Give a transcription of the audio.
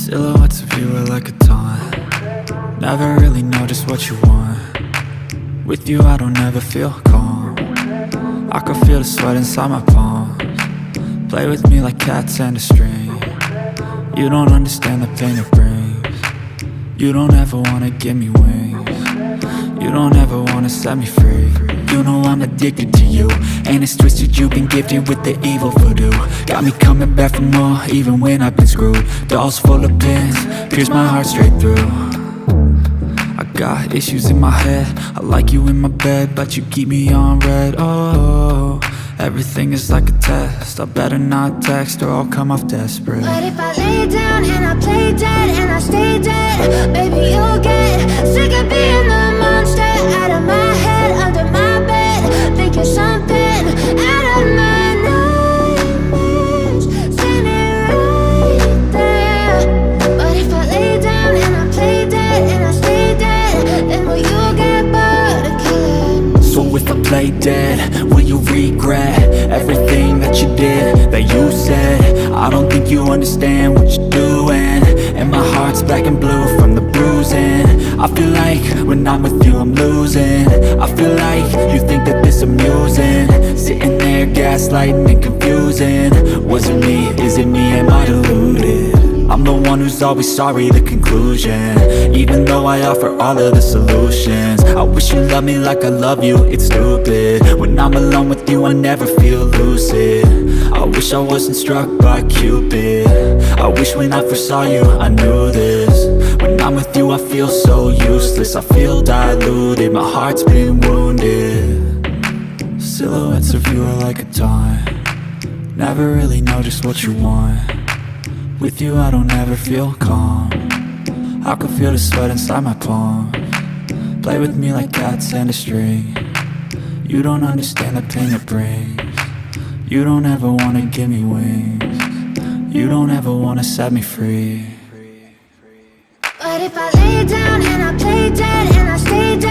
Silhouettes of you are like a taunt. Never really know just what you want. With you I don't ever feel calm. I can feel the sweat inside my palms. Play with me like cats and a string. You don't understand the pain it brings. You don't ever wanna give me wings. You don't ever wanna set me free. You know I'm addicted to you, and it's twisted, you've been gifted with the evil voodoo. Got me coming back for more, even when I've been screwed. Dolls full of pins, pierce my heart straight through. I got issues in my head, I like you in my bed, but you keep me on red. Oh, everything is like a test, I better not text or I'll come off desperate. But if I lay down and I play dead and I stay dead, baby you'll get sick of being the monster out of my head, under my bed, thinking something out of my nightmares, standing right there. But if I lay down and I play dead and I stay dead, then will you get bored of killing? So if I play dead, will you regret everything that you did, that you said? I don't think you understand what you're doing, and my heart's black and blue from the bruising. I feel like when I'm with you I'm losing. I feel like you think that this amusing, sitting there gaslighting and confusing. Was it me? Is it me? Am I deluded? I'm the one who's always sorry, the conclusion, even though I offer all of the solutions. I wish you loved me like I love you, it's stupid. When I'm alone with you I never feel lucid. I wish I wasn't struck by Cupid. I wish when I first saw you I knew this. When I'm with you I feel so useless, I feel diluted, my heart's been wounded. Silhouettes of you are like a taunt. Never really know just what you want. With you I don't ever feel calm. I can feel the sweat inside my palms. Play with me like cats and a string. You don't understand the pain it brings. You don't ever wanna give me wings. You don't ever wanna set me free. But if I lay down and I play dead and I stay dead,